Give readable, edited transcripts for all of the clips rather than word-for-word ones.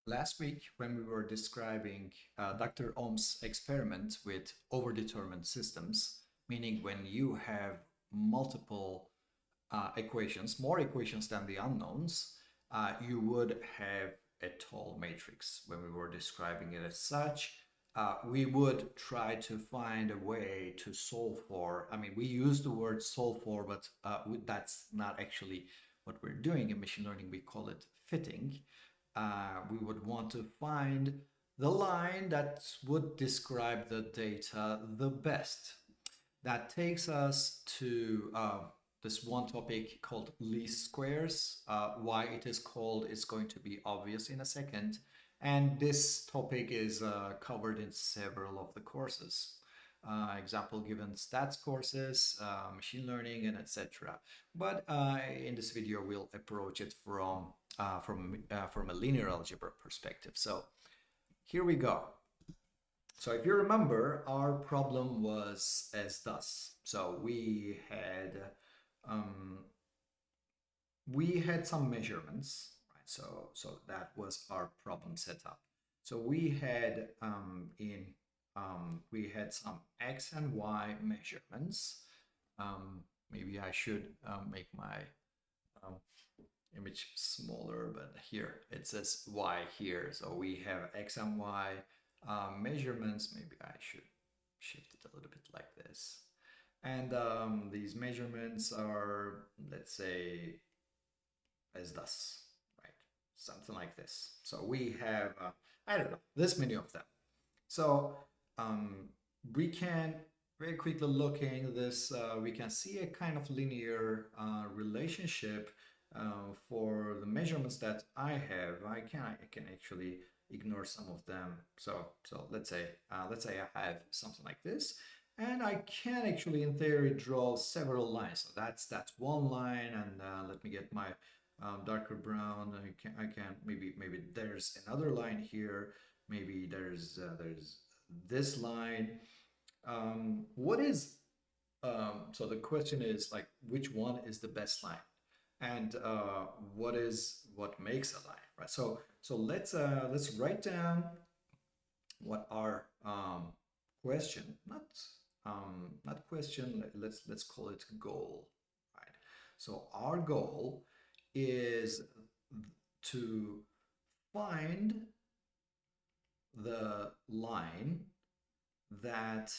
Last week, when we were describing Dr. Ohm's experiment with overdetermined systems, meaning when you have multiple equations, more equations than the unknowns, you would have a tall matrix. When we were describing it as such, we would try to find a way to solve for. I mean, we use the word solve for, but that's not actually what we're doing in machine learning. We call it fitting. We would want to find the line that would describe the data the best. That takes us to this one topic called least squares. Why it is called is going to be obvious in a second. And this topic is covered in several of the courses. Example given stats courses, machine learning, and etc. But in this video, we'll approach it from a linear algebra perspective. So here we go. So if you remember, our problem was as thus. So um, we had some measurements, right? So that was our problem setup. So we had some x and y measurements. Maybe I should make my um, image smaller, but here it says y here. So we have x and y measurements. Maybe I should shift it a little bit like this. And these measurements are, let's say, as thus, right? Something like this. So we have, I don't know, this many of them. So we can very quickly looking this, we can see a kind of linear relationship for the measurements that I have. I can actually ignore some of them. So let's say I have something like this, and I can actually in theory draw several lines. So that's one line, and let me get my darker brown. I can maybe there's another line here. Maybe there's this line. What is so the question is like which one is the best line, and what makes a line, right? So let's write down what our question, not question. Let's call it goal, right? So our goal is to find the line that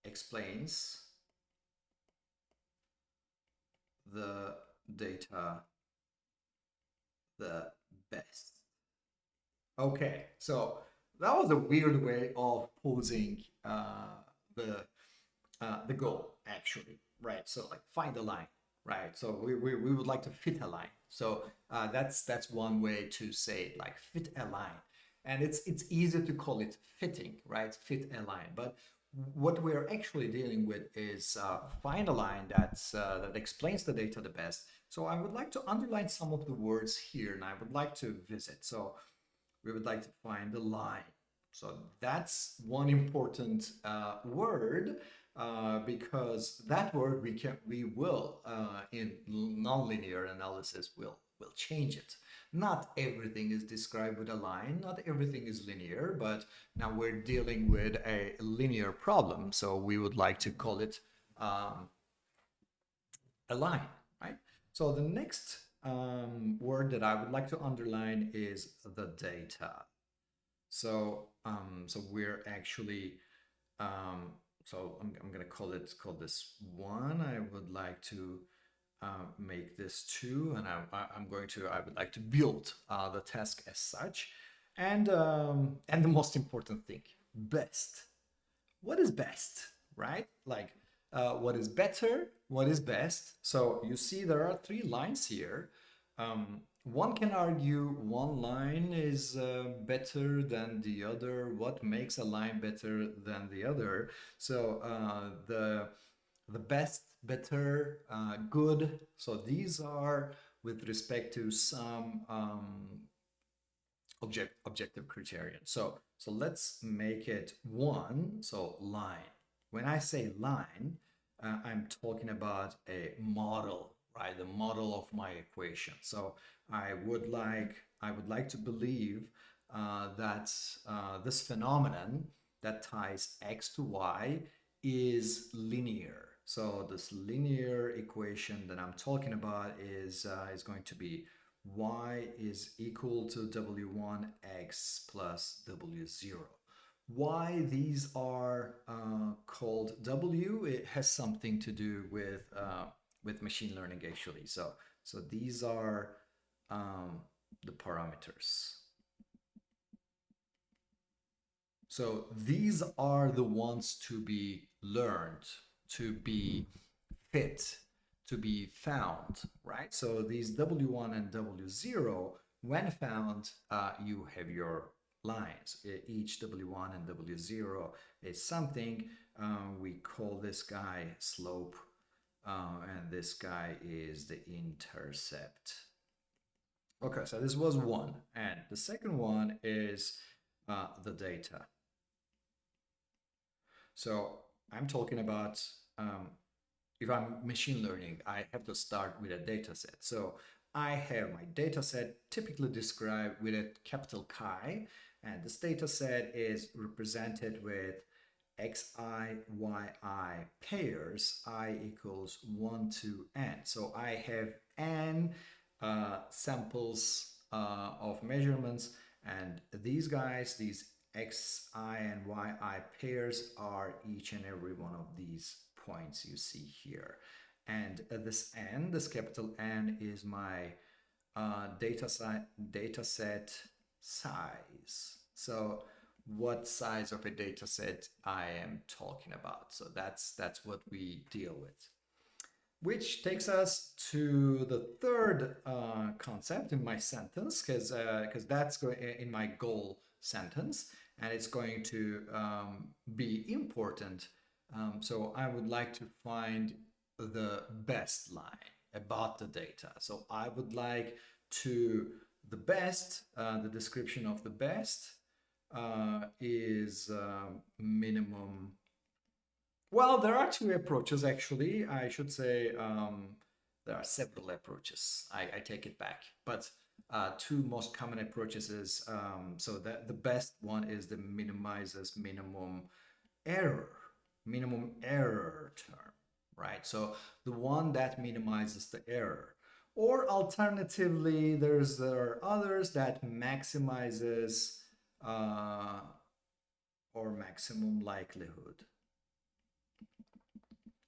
explains the data the best. Okay, so that was a weird way of posing the the goal, actually, right? So like find a line, right? So we would like to fit a line. So that's one way to say it, like fit a line, and it's easier to call it fitting, right? Fit a line, but what we're actually dealing with is find a line that explains the data the best. So I would like to underline some of the words here, and I would like to visit. So we would like to find the line. So that's one important word because that word we will in nonlinear analysis will change it. Not everything is described with a line, not everything is linear, but now we're dealing with a linear problem, so we would like to call it a line, right? So the next word that I would like to underline is the data. So so we're actually so I'm gonna call this one. I would like to make this two, and I would like to build the task as such, and the most important thing, best. What is best, right? Like what is better, what is best. So you see there are three lines here. One can argue one line is better than the other. What makes a line better than the other? So the best, better, good. So these are with respect to some objective criterion. So let's make it one. So line. When I say line, I'm talking about a model, right? The model of my equation. So I would like I would like to believe that this phenomenon that ties x to y is linear. So this linear equation that I'm talking about is going to be y is equal to w1x plus w0. Why these are called W? It has something to do with machine learning actually. So these are the parameters. So these are the ones to be learned, to be fit, to be found, right? So these W1 and W0, when found, you have your lines. Each W1 and W0 is something. We call this guy slope, and this guy is the intercept. Okay, so this was one. And the second one is the data. So I'm talking about if I'm machine learning, I have to start with a data set. So I have my data set typically described with a capital Chi, and this data set is represented with xi, yi pairs, I equals 1 to n. So I have n samples of measurements, and these guys, these xi and yi pairs are each and every one of these points you see here. And this n, this capital N, is my data set size. So what size of a data set I am talking about. So that's what we deal with. Which takes us to the third concept in my sentence, because that's going in my goal sentence, and it's going to be important. So I would like to find the best line about the data. So I would like to the best, the description of the best is minimum. Well, there are two approaches actually. I should say there are several approaches. I take it back, but two most common approaches is so that the best one is the minimizes minimum error term, right? So the one that minimizes the error. Or alternatively, there are others that maximizes or maximum likelihood.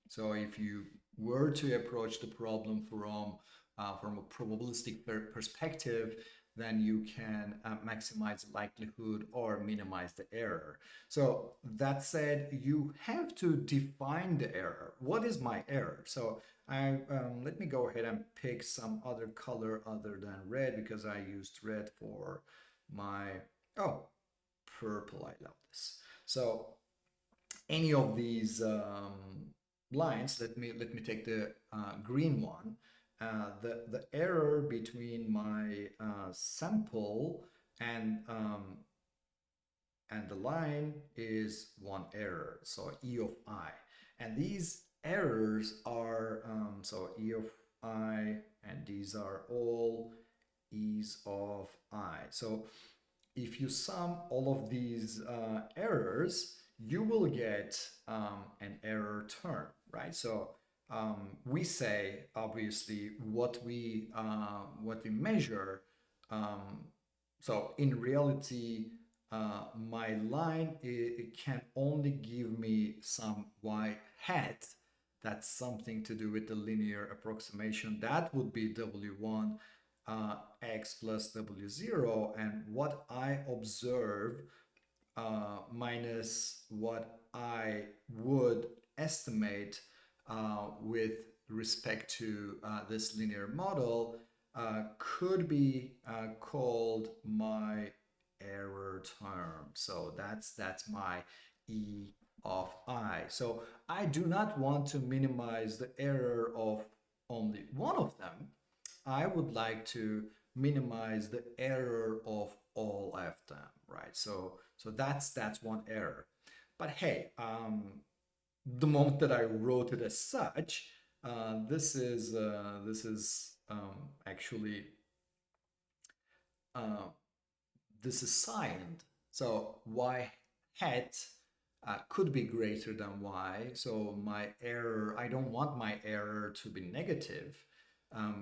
So if you were to approach the problem from a probabilistic perspective, then you can maximize likelihood or minimize the error. So that said, you have to define the error. What is my error? So let me go ahead and pick some other color other than red, because I used red for my, oh, purple, I love this. So any of these lines, let me take the green one. The error between my sample and the line is one error, so E of I. And these errors are, so E of I, and these are all E's of I. So if you sum all of these errors, you will get an error term, right? So we say obviously what we measure. So in reality, my line it can only give me some y hat. That's something to do with the linear approximation. That would be W1 x plus W0, and what I observe minus what I would estimate with respect to this linear model could be called my error term. So that's my E of I. So I do not want to minimize the error of only one of them. I would like to minimize the error of all of them, right? So that's one error. But hey, the moment that I wrote it as such, this is actually this is signed. So y hat could be greater than y. So my error, I don't want my error to be negative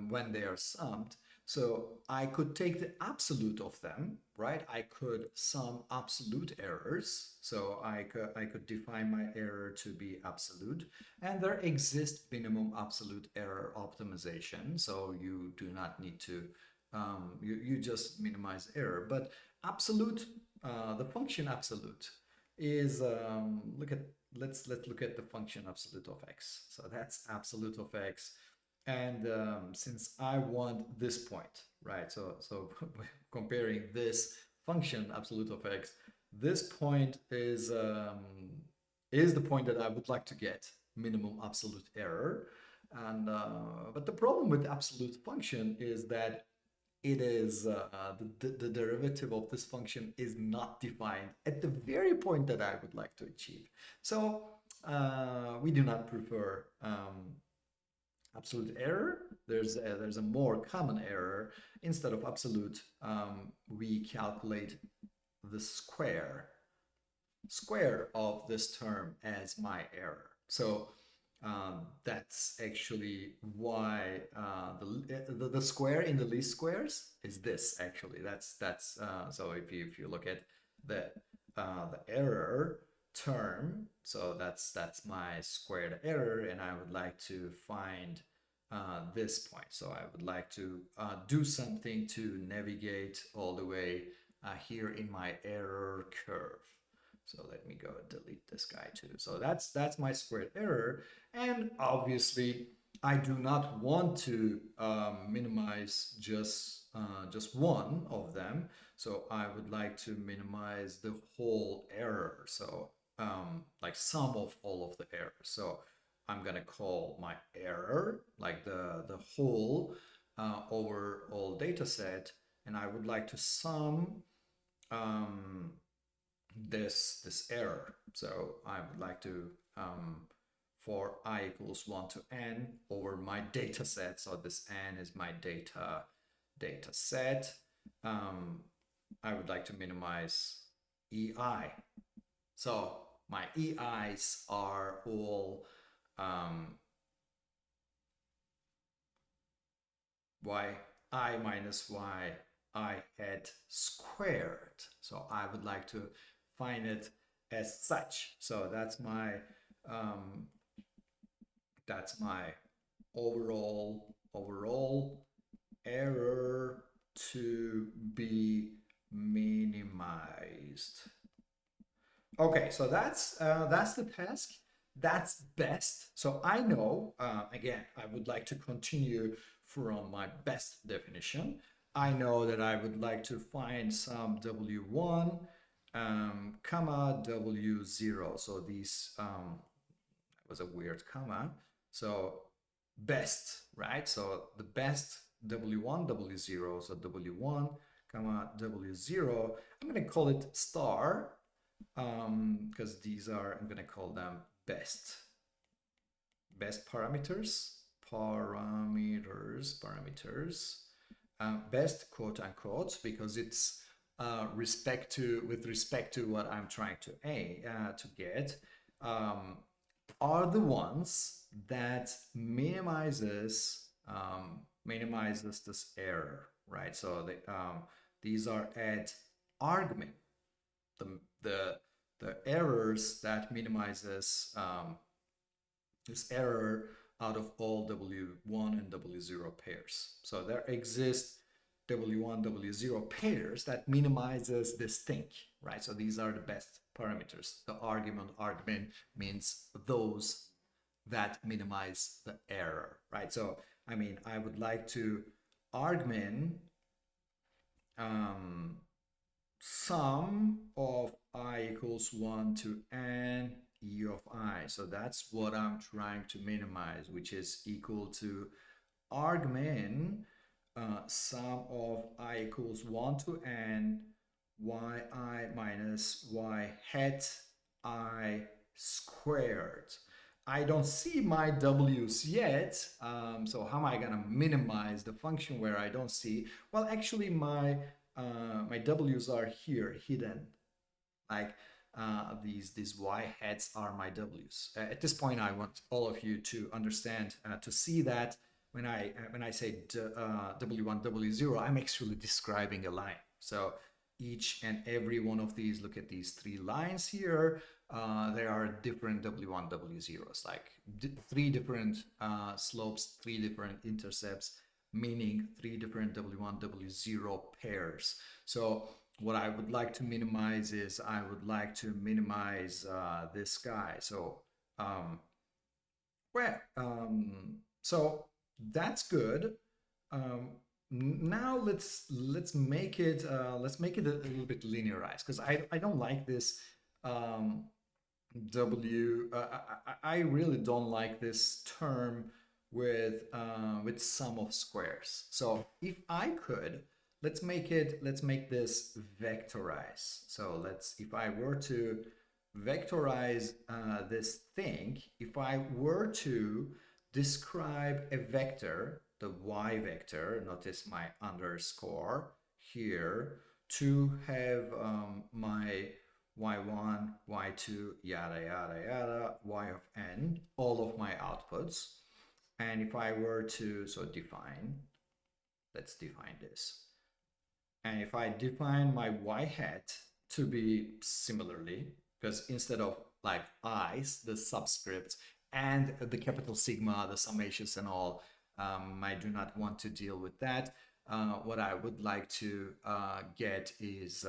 when they are summed. So I could take the absolute of them, right? I could sum absolute errors. So I could define my error to be absolute. And there exists minimum absolute error optimization. So you do not need to, you just minimize error. But absolute, the function absolute is, let's look at the function absolute of x. So that's absolute of x. And since I want this point, right? So comparing this function absolute of x, this point is the point that I would like to get minimum absolute error. And but the problem with absolute function is that it is the derivative of this function is not defined at the very point that I would like to achieve. So we do not prefer absolute error. There's a more common error. Instead of absolute, we calculate the square of this term as my error. So that's actually why the square in the least squares is this. Actually, that's so if you look at the error term, so that's my squared error, and I would like to find this point. So I would like to do something to navigate all the way here in my error curve. So let me go and delete this guy too. So that's my squared error. And obviously, I do not want to minimize just one of them. So I would like to minimize the whole error. So like sum of all of the errors. So I'm gonna call my error like the whole over all data set, and I would like to sum this error. So I would like to for I equals 1 to n over my data set. So this n is my data set. I would like to minimize EI. So my EIs are all yi minus yi hat squared. So I would like to find it as such. So that's my overall error to be minimized. Okay, so that's the task. That's best. So I know, again, I would like to continue from my best definition. I know that I would like to find some W1, comma, W0. So these, was a weird comma. So best, right? So the best W1, W0. So W1, comma, W0. I'm going to call it star because these are, I'm going to call them best parameters, best quote unquote, because it's with respect to what I'm trying to get, are the ones that minimizes this error, right? So these are at argument, the errors that minimizes this error out of all W1 and W0 pairs. So there exist W1, W0 pairs that minimizes this thing, right? So these are the best parameters. The argument means those that minimize the error, right? So, I mean, I would like to argument sum of I equals 1 to n E of I. So that's what I'm trying to minimize, which is equal to argument sum of I equals 1 to n yi minus y hat I squared. I don't see my w's yet, so how am I going to minimize the function where I don't see? Well, actually, my my W's are here hidden, like these Y hats are my W's. At this point, I want all of you to understand, to see that when I say W1, W0, I'm actually describing a line. So each and every one of these, look at these three lines here. There are different W1, W0s, like three different slopes, three different intercepts, meaning three different W1, W0 pairs. So what I would like to minimize is I would like to minimize this guy. So so that's good. Now let's make it a little bit linearized, because I don't like this I really don't like this term with sum of squares. So if I could, let's make this vectorize. So if I were to vectorize this thing, if I were to describe a vector, the y vector, notice my underscore here, to have my y1, y2, yada, yada, yada, y of n, all of my outputs. And if I were to, let's define this. And if I define my y hat to be similarly, because instead of like i's, the subscripts, and the capital sigma, the summations and all, I do not want to deal with that. What I would like to get is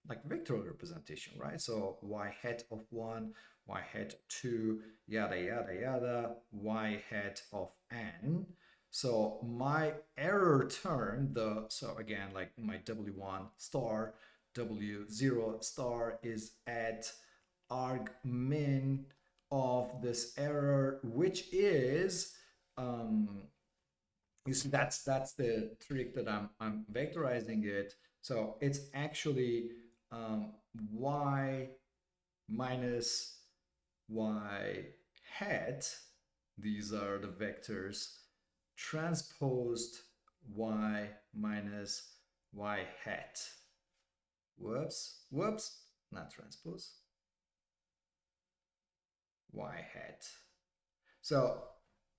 like vector representation, right? So y hat of 1, y hat 2, yada, yada, yada, y hat of n. So my error term, so again, like my W1 star, W0 star is at arg min of this error, which is, you see, that's the trick that I'm vectorizing it. So it's actually y minus y hat, these are the vectors, transposed y minus y hat. Whoops, not transpose, y hat. So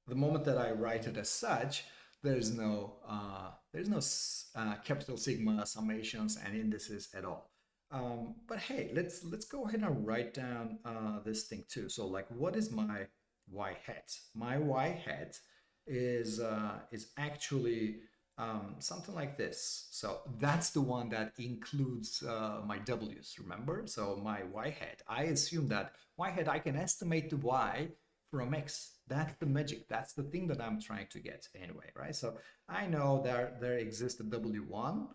the moment that I write it as such, there's no capital sigma summations and indices at all. But hey, let's go ahead and write down this thing too. So like, what is my y hat? My y hat is actually something like this. So that's the one that includes my w's, remember? So my y hat, I assume that y hat, I can estimate the y from x. That's the magic. That's the thing that I'm trying to get anyway, right? So I know there exists a w1,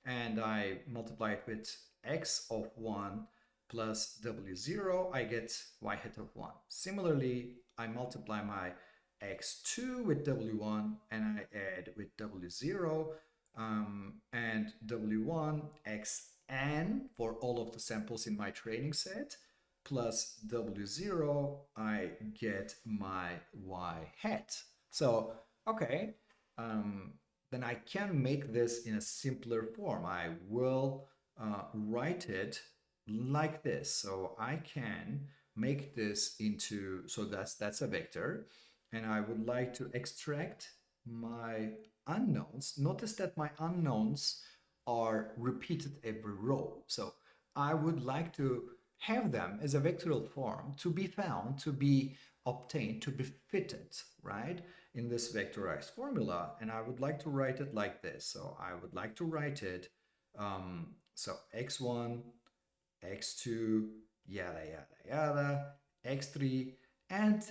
and I multiply it with x of 1 plus w0, I get y hat of 1. Similarly, I multiply my x2 with w1 and I add with w0, and w1 xn for all of the samples in my training set, plus w0, I get my y hat. So, okay, then I can make this in a simpler form. I will write it like this. So I can make this into, so that's a vector, and I would like to extract my unknowns. Notice that my unknowns are repeated every row. So I would like to have them as a vectorial form to be found, to be obtained, to be fitted, right, in this vectorized formula. And I would like to write it like this. So I would like to write it, so x1, x2, yada, yada, yada, x3, and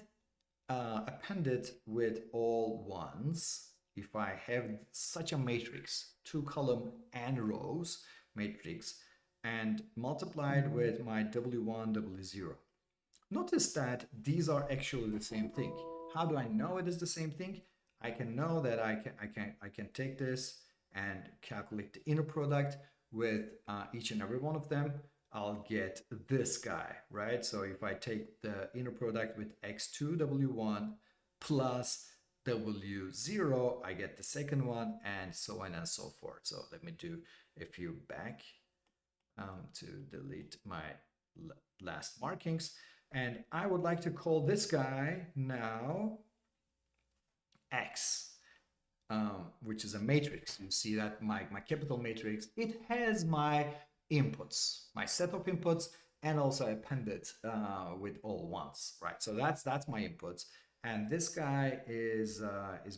append it with all ones. If I have such a matrix, 2-column and rows matrix, and multiplied with my w1, w0. Notice that these are actually the same thing. How do I know it is the same thing? I can know that I can take this and calculate the inner product with each and every one of them. I'll get this guy, right? So if I take the inner product with x2 w1 plus W0, I get the second one, and so on and so forth. So let me do a few back to delete my last markings. And I would like to call this guy now X, which is a matrix. You see that my capital matrix, it has my inputs, my set of inputs, and also appended with all ones, right? So that's my inputs, and this guy is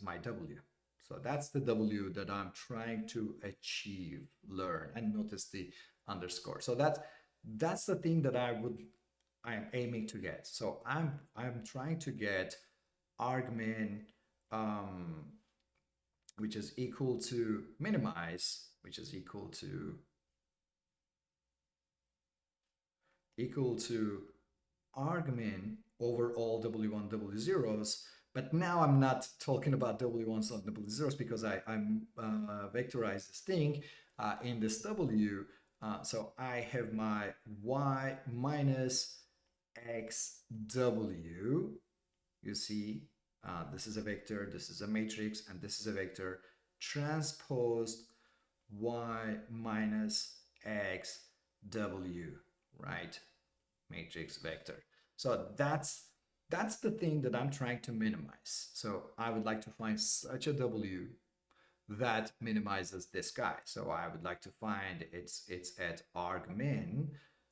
my W. So that's the W that I'm trying to achieve, learn, and notice the underscore. So that's the thing that I'm aiming to get. So I'm trying to get argmin, which is equal to minimize, which is equal to argmin over all W1, W0s. But now I'm not talking about W1s and W0s because I'm vectorize this thing in this W. So I have my Y minus XW. You see, this is a vector, this is a matrix, and this is a vector transposed Y minus XW, right? Matrix vector. So that's the thing that I'm trying to minimize. So I would like to find such a W that minimizes this guy. So I would like to find it's at argmin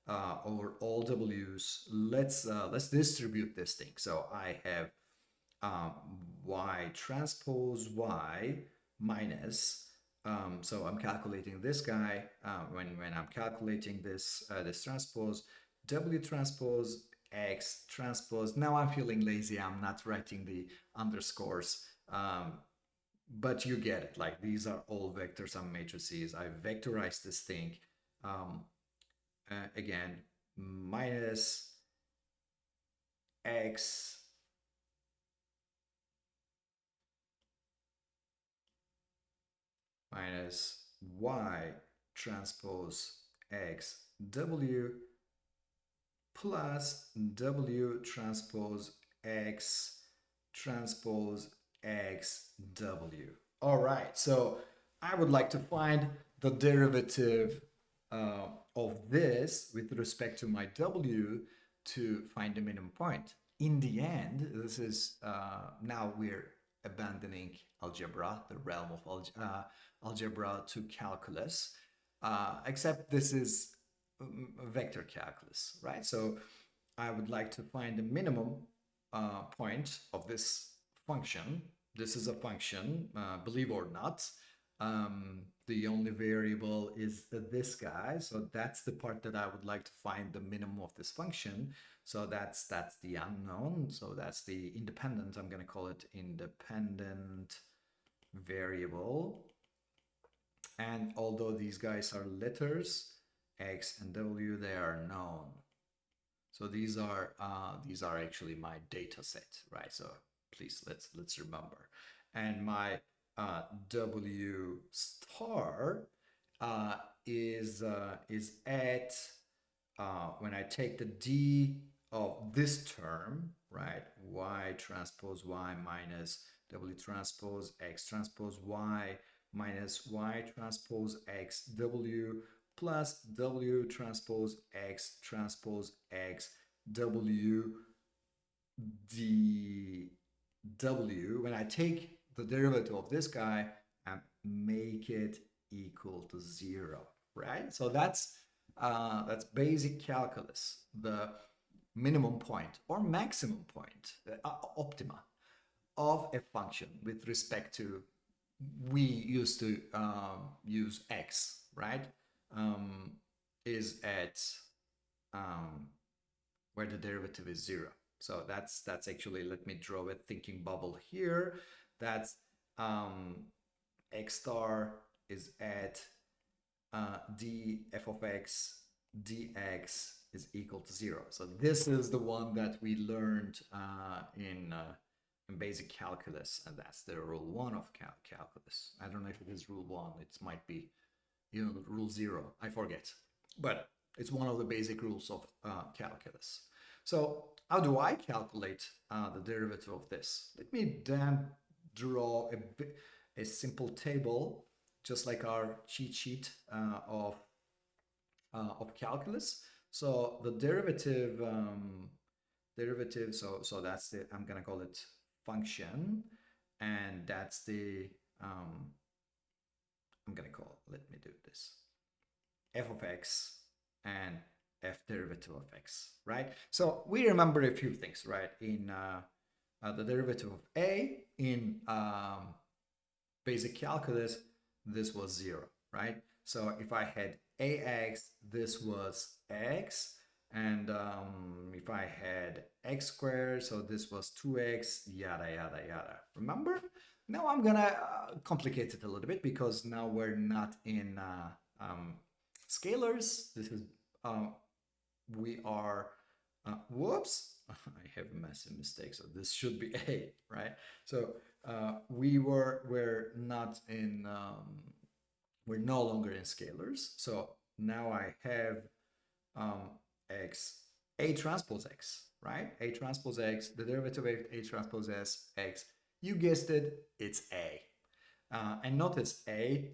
over all W's. Let's distribute this thing. So I have Y transpose Y minus, so I'm calculating this guy when I'm calculating this this transpose, W transpose X transpose. Now I'm feeling lazy, I'm not writing the underscores, but you get it. Like, these are all vectors and matrices. I vectorize this thing again, minus X minus Y transpose X W plus W transpose X transpose X W. All right, so I would like to find the derivative of this with respect to my W to find the minimum point. In the end, this is now we're abandoning algebra, the realm of algebra, to calculus, except this is vector calculus, right? So I would like to find the minimum point of this function. This is a function, believe or not. The only variable is this guy, so that's the part that I would like to find the minimum of this function. So that's the unknown. So that's the independent, I'm going to call it independent variable. And although these guys are letters, X and W, they are known. So these are actually my data set, right? So please let's remember. And my W star is at when I take the D of this term, right? Y transpose Y minus W transpose X transpose Y minus Y transpose X W plus W transpose X transpose X W D W. When I take the derivative of this guy and make it equal to 0, right? So that's basic calculus, the minimum point or maximum point, optima of a function with respect to, we used to use X, right? Is at where the derivative is 0. So that's actually, let me draw a thinking bubble here. That's X star is at d f of x dx is equal to 0. So this is the one that we learned in basic calculus, and that's the rule 1 of calculus. I don't know if it is rule 1. It might be, rule 0. I forget. But it's one of the basic rules of calculus. So how do I calculate the derivative of this? Let me then draw a simple table, just like our cheat sheet of calculus. So the derivative, so that's the, I'm gonna call it function, and that's the, I'm gonna call, let me do this, f of x and f derivative of x, right? So we remember a few things, right? In the derivative of a in basic calculus, this was 0, right? So if I had ax, this was x, and if I had x squared, so this was 2x, yada, yada, yada. Remember? Now I'm gonna complicate it a little bit because now we're not in scalars. This is, we are, whoops, I have a massive mistake. So this should be a, right? So we're not in, we're no longer in scalars. So now I have x, a transpose x, right? A transpose x, the derivative of a transpose x, you guessed it, it's a. And notice a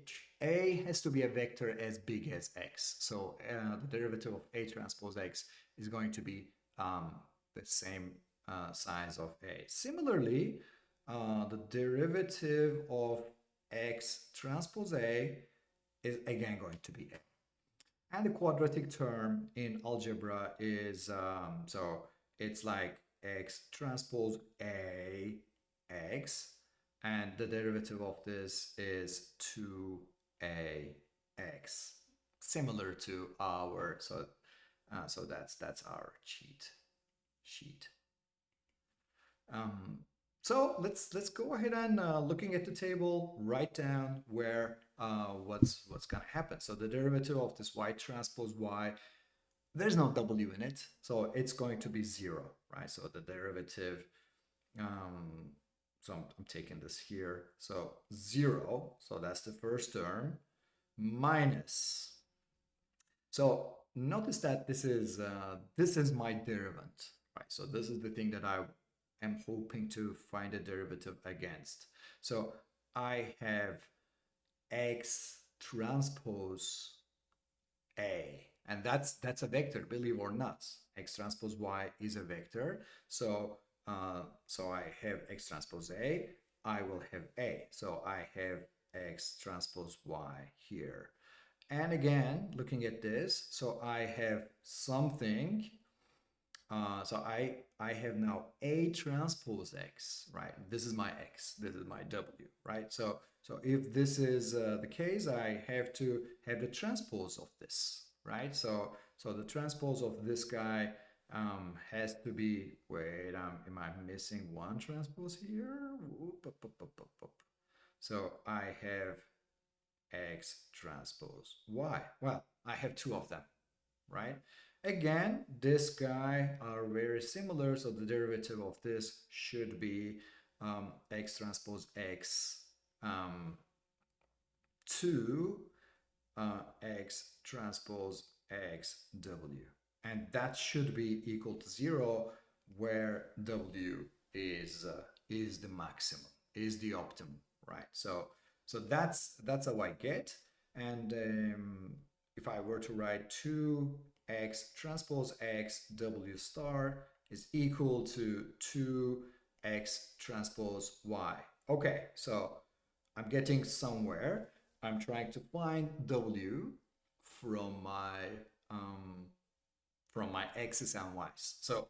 has to be a vector as big as x. So the derivative of a transpose x is going to be the same size of a. Similarly, the derivative of x transpose a is again going to be a. And the quadratic term in algebra is, so it's like x transpose a x, and the derivative of this is 2ax, similar to our, so that's our cheat sheet. So let's go ahead and looking at the table, write down where what's gonna happen. So the derivative of this y transpose y, there's no w in it, so it's going to be 0, right? So the derivative, so I'm taking this here, so 0, so that's the first term, minus, so notice that this is my derivant, right? So this is the thing that I am hoping to find a derivative against. So I have x transpose a, and that's a vector, believe or not. X transpose y is a vector. So so I have x transpose a, I will have a. So I have x transpose y here. And again, looking at this, so I have something, so I have now a transpose x, right? This is my x, this is my w, right? So if this is the case, I have to have the transpose of this, right? So the transpose of this guy has to be, wait, am I missing one transpose here? So I have x transpose y. Well, I have two of them, right? Again, this guy are very similar, so the derivative of this should be x transpose x 2 x transpose x w. And that should be equal to 0, where w is the maximum, is the optimum, right? So that's how I get. And if I were to write 2x transpose x w star is equal to 2x transpose y. Okay, so I'm getting somewhere. I'm trying to find w from my x's and y's. So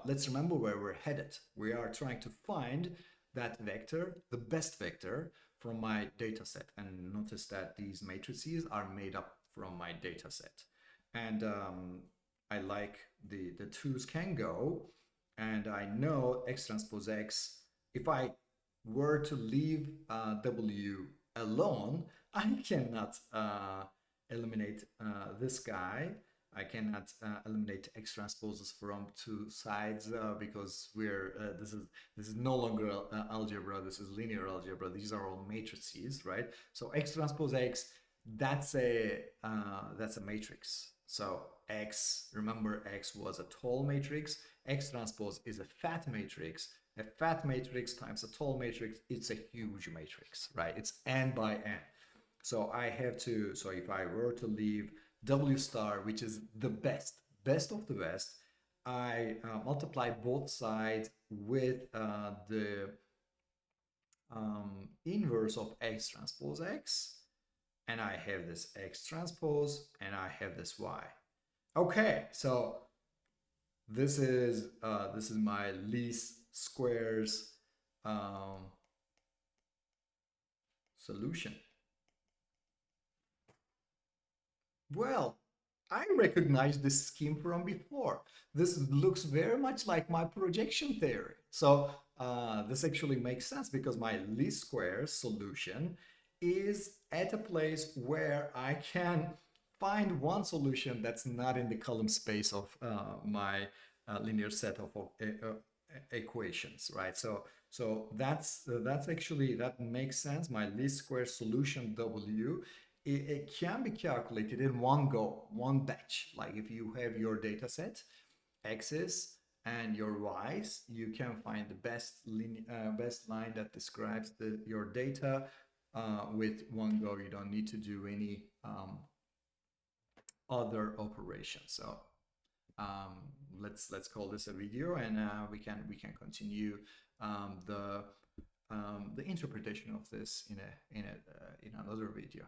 let's remember where we're headed. We are trying to find that vector, the best vector from my data set. And notice that these matrices are made up from my data set. And I like the twos can go, and I know x transpose x, if I were to leave w alone, I cannot eliminate this guy. I cannot eliminate x transposes from two sides because we're this is no longer algebra. This is linear algebra. These are all matrices, right? So x transpose x, that's a matrix. So x, remember, x was a tall matrix. X transpose is a fat matrix. a fat matrix times a tall matrix, it's a huge matrix, right? It's n by n. So I have to, so if I were to leave W star, which is the best of the best, I multiply both sides with the inverse of X transpose X, and I have this X transpose, and I have this Y. Okay, so this is my least squares solution. Well, I recognize this scheme from before. This looks very much like my projection theory. So this actually makes sense because my least squares solution is at a place where I can find one solution that's not in the column space of my linear set of equations, right? So that's actually, that makes sense. My least square solution W, it can be calculated in one go, one batch. Like if you have your data set, X's and your Y's, you can find the best line that describes your data with one go. You don't need to do any other operations. So let's call this a video, and we can continue the interpretation of this in another video.